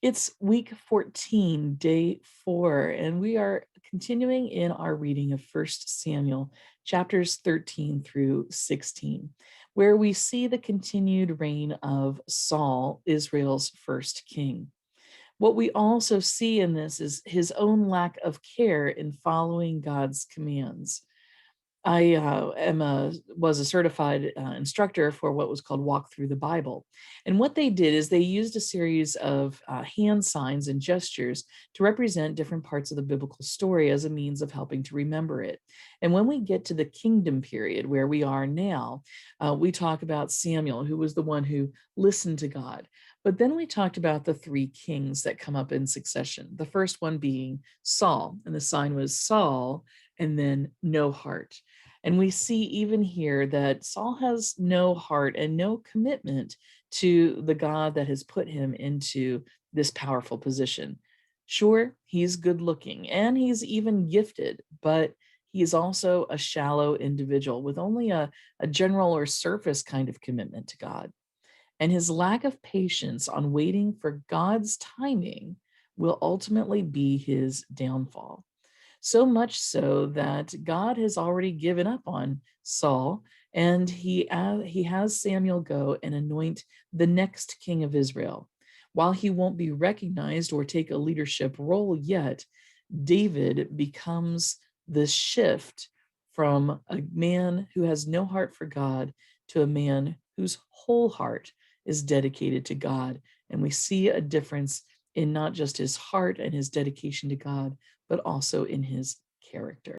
It's week 14, day 4, and we are continuing in our reading of First Samuel, chapters 13 through 16, where we see the continued reign of Saul, Israel's first king. What we also see in this is his own lack of care in following God's commands. I was a certified instructor for what was called Walk Through the Bible, and what they did is they used a series of hand signs and gestures to represent different parts of the biblical story as a means of helping to remember it. And when we get to the kingdom period where we are now, we talk about Samuel, who was the one who listened to God. But then we talked about the three kings that come up in succession. The first one being Saul, and the sign was Saul, and then no heart. And we see even here that Saul has no heart and no commitment to the God that has put him into this powerful position. Sure, he's good looking and he's even gifted, but he is also a shallow individual with only a general or surface kind of commitment to God. And his lack of patience on waiting for God's timing will ultimately be his downfall. So much so that God has already given up on Saul, and he has Samuel go and anoint the next king of Israel. While he won't be recognized or take a leadership role yet, David becomes the shift from a man who has no heart for God to a man whose whole heart is dedicated to God. And we see a difference in not just his heart and his dedication to God, but also in his character.